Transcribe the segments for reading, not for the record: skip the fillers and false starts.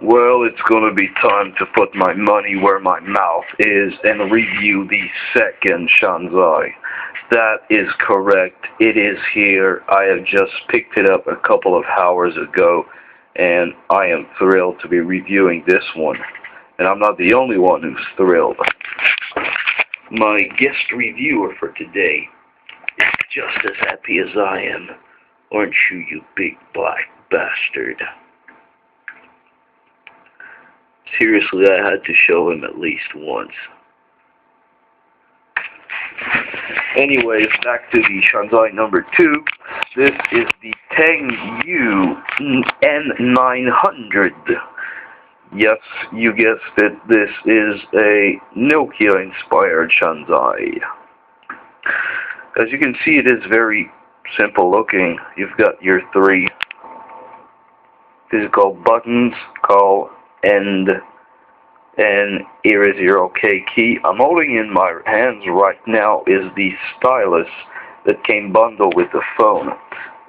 Well, it's gonna be time to put my money where my mouth is and review the second Shanzhai. That is correct. It is here. I have just picked it up a couple of hours ago, and I am thrilled to be reviewing this one. And I'm not the only one who's thrilled. My guest reviewer for today is just as happy as I am. Aren't you, you big black bastard? Seriously, I had to show him at least once. Anyways, back to the Shanzhai number 2. This is the Tengyu N900. Yes, you guessed it. This is a Nokia-inspired Shanzhai. As you can see, it is very simple looking. You've got your 3 physical buttons, call, end, and here is your OK key. I'm holding in my hands right now is the stylus that came bundled with the phone.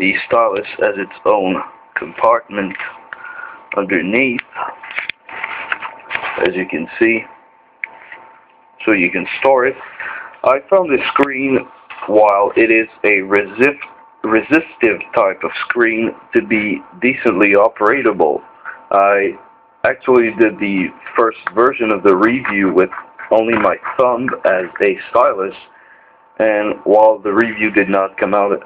The stylus has its own compartment underneath, as you can see, so you can store it. I found this screen, while it is a resistive type of screen, to be decently operatable. I actually did the first version of the review with only my thumb as a stylus, and while the review did not come out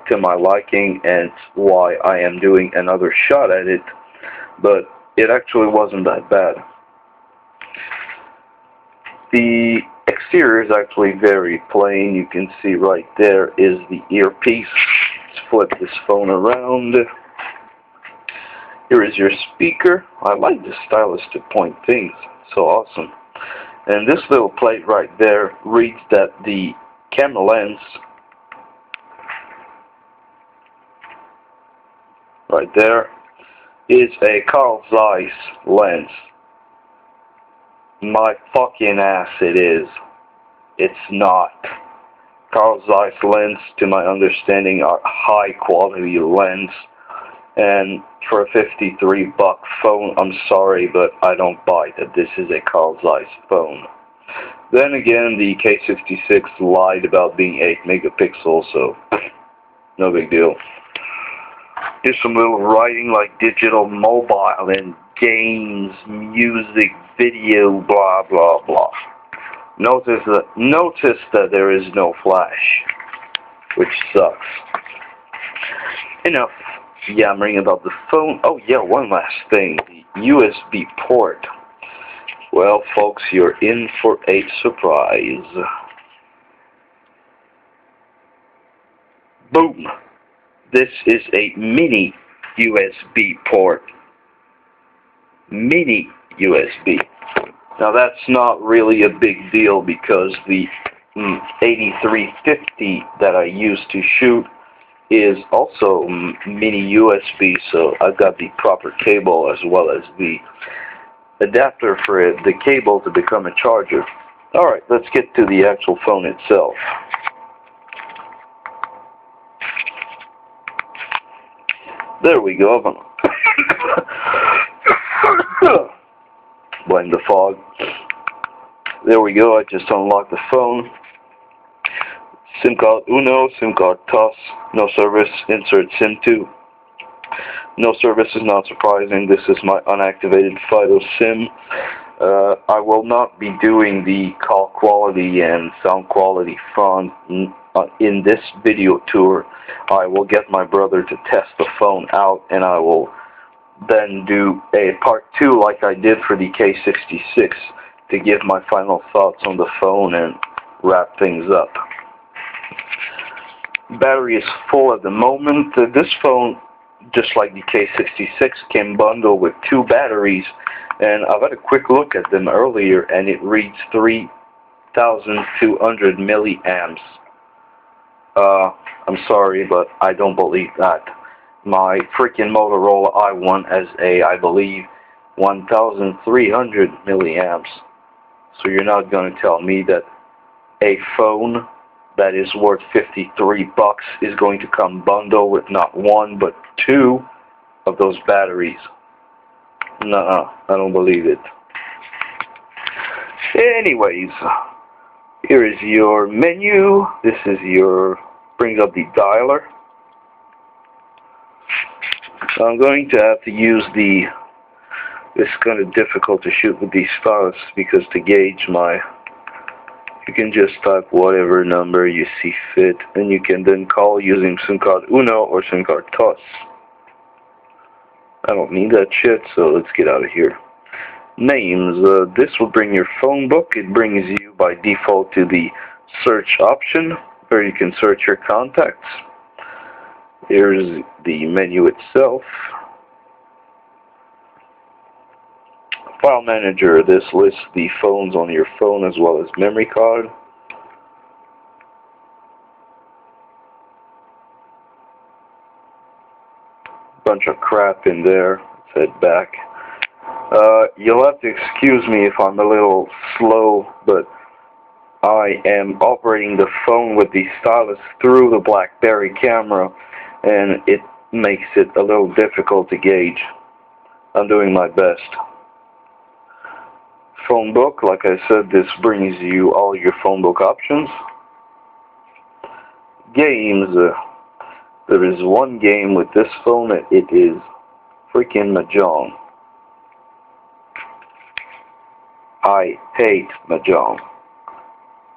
to my liking, and it's why I am doing another shot at it, but it actually wasn't that bad. The exterior is actually very plain. You can see right there is the earpiece. Let's flip this phone around. Here is your speaker. I like the stylus to point things. So awesome. And this little plate right there reads that the camera lens right there is a Carl Zeiss lens. My fucking ass it is. It's not. Carl Zeiss lens, to my understanding, are high quality lens. And for a $53 phone, I'm sorry, but I don't buy that this is a Carl Zeiss phone. Then again, the K66 lied about being 8 megapixels, so no big deal. Here's some little writing like digital mobile and games, music, video, blah blah blah. Notice that there is no flash, which sucks. Enough yammering about the phone. Oh yeah, one last thing, the USB port. Well folks, you're in for a surprise. Boom! This is a mini USB port. Mini USB. Now that's not really a big deal because the 8350 that I use to shoot is also mini USB, so I've got the proper cable as well as the adapter for the cable to become a charger. Alright, let's get to the actual phone itself. There we go. Blame the fog. There we go. I just unlocked the phone. SIM card uno, SIM card toss, no service, insert SIM 2. No service is not surprising. This is my unactivated FIDO SIM. I will not be doing the call quality and sound quality fun in this video tour. I will get my brother to test the phone out, and I will then do a part 2 like I did for the K66 to give my final thoughts on the phone and wrap things up. Battery is full at the moment. This phone, just like the K66, came bundled with 2 batteries, and I've had a quick look at them earlier, and it reads 3,200 milliamps. I'm sorry, but I don't believe that. My freaking Motorola i1 has I believe, 1,300 milliamps. So you're not going to tell me that a phone that is worth $53 is going to come bundled with not 1 but 2 of those batteries. Nuh-uh, I don't believe it. Anyways, here is your menu. This is your, brings up the dialer. So I'm going to have to use it's kind of difficult to shoot with these stylus because to gauge you can just type whatever number you see fit, and you can then call using SIM card Uno or SIM card TOS. I don't need that shit, so let's get out of here. Names. This will bring your phone book. It brings you by default to the search option, where you can search your contacts. Here's the menu itself. File manager. This lists the phones on your phone as well as memory card. Bunch of crap in there. Let's head back. You'll have to excuse me if I'm a little slow, but I am operating the phone with the stylus through the BlackBerry camera, and it makes it a little difficult to gauge. I'm doing my best. Phone book, like I said, this brings you all your phone book options. Games. There is one game with this phone, it is freaking Mahjong. I hate Mahjong.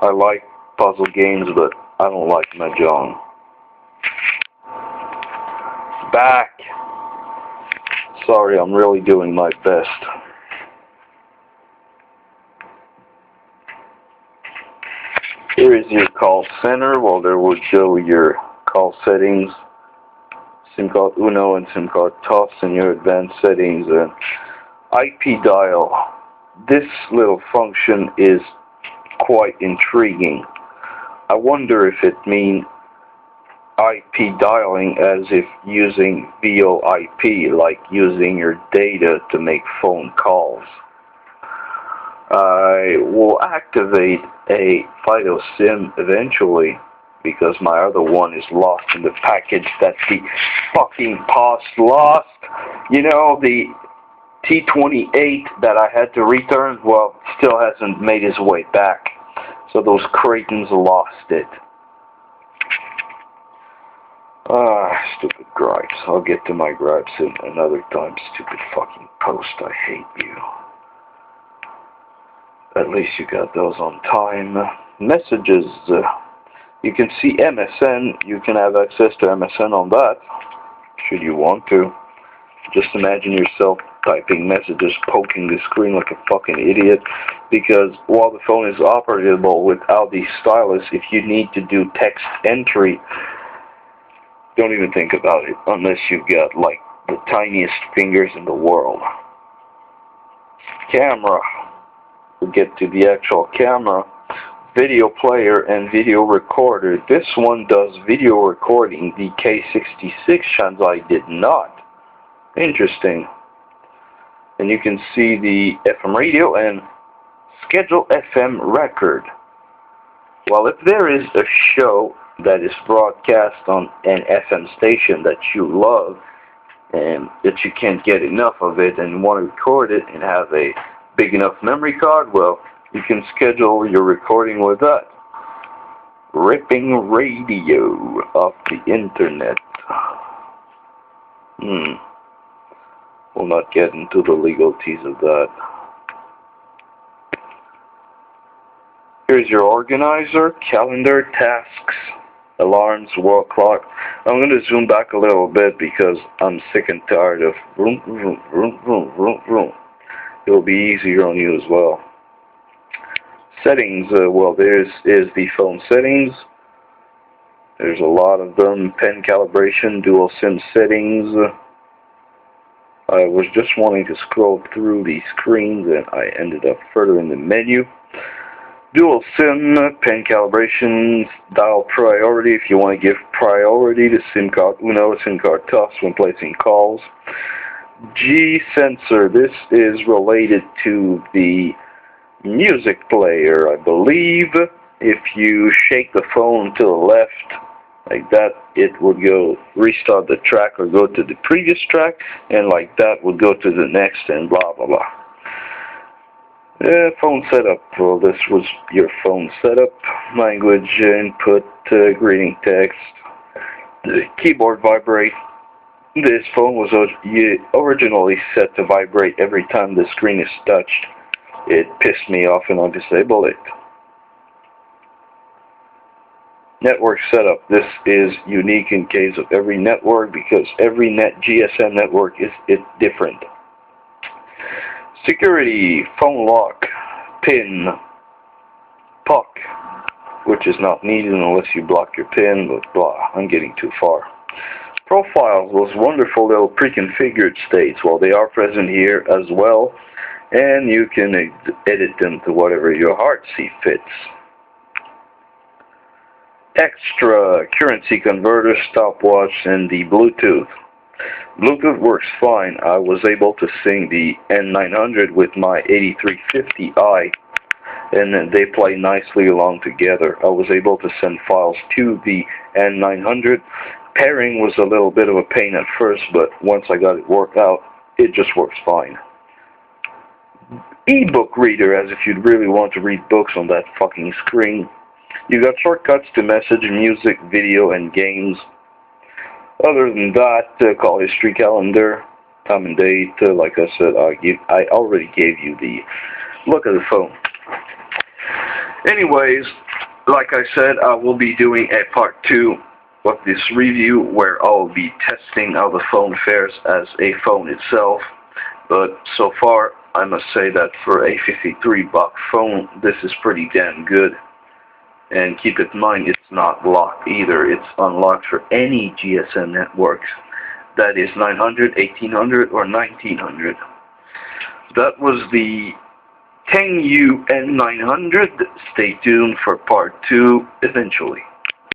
I like puzzle games, but I don't like Mahjong. Back. Sorry, I'm really doing my best. Here is your call center. Well, there will show your call settings, SIM card Uno and SIM card TOS, and your advanced settings. IP dial. This little function is quite intriguing. I wonder if it means IP dialing as if using VoIP, like using your data to make phone calls. I will activate a Fido SIM eventually because my other one is lost in the package that the fucking post lost. You know, the T28 that I had to return, well, still hasn't made its way back. So those cretins lost it. Stupid gripes. I'll get to my gripes in another time. Stupid fucking post. I hate you. At least you got those on time. Messages. You can see MSN. You can have access to MSN on that, should you want to. Just imagine yourself typing messages, poking the screen like a fucking idiot, because while the phone is operable without the stylus, if you need to do text entry, don't even think about it unless you've got like the tiniest fingers in the world. Camera. We'll get to the actual camera. Video player and video recorder. This one does video recording. The K66 Shanzhai did not. Interesting. And you can see the FM radio and schedule FM record. Well, if there is a show that is broadcast on an FM station that you love and that you can't get enough of it and you want to record it and have a big enough memory card, well, you can schedule your recording with that. Ripping radio off the internet. We'll not get into the legalities of that. Here's your organizer, calendar, tasks, alarms, wall clock. I'm going to zoom back a little bit because I'm sick and tired of vroom, vroom, vroom, vroom, vroom, vroom. It will be easier on you as well. Settings, well, there's the phone settings. There's a lot of them. Pen calibration, dual SIM settings. I was just wanting to scroll through the screens and I ended up further in the menu. Dual SIM, pen calibration, dial priority if you want to give priority to SIM card Uno or SIM card TOS when placing calls. G sensor, this is related to the music player, I believe. If you shake the phone to the left, Like that, it would go restart the track or go to the previous track, and like that would go to the next, and blah blah blah. Phone setup. Well, this was your phone setup. Language input, greeting text. The keyboard vibrate. This phone was originally set to vibrate every time the screen is touched. It pissed me off and I disabled it. Network setup. This is unique in case of every network because every GSM network is different. Security, phone lock, PIN, POC, which is not needed unless you block your PIN, but blah, I'm getting too far. Profiles, those wonderful little pre-configured states, well, they are present here as well, and you can edit them to whatever your heart sees fits. Extra, currency converter, stopwatch, and the Bluetooth. Bluetooth works fine. I was able to sync the N900 with my 8350i, and they play nicely along together. I was able to send files to the N900. Pairing was a little bit of a pain at first, but once I got it worked out, it just works fine. E-book reader, as if you'd really want to read books on that fucking screen. You got shortcuts to message, music, video, and games. Other than that, call history, calendar, time and date. Like I said, I already gave you the look of the phone. Anyways, like I said, I will be doing a part 2 of this review where I'll be testing how the phone fares as a phone itself. But so far, I must say that for a $53 phone, this is pretty damn good. And keep in mind, it's not locked either. It's unlocked for any GSM networks. That is 900, 1800, or 1900. That was the Tengyu N900. Stay tuned for part 2 eventually.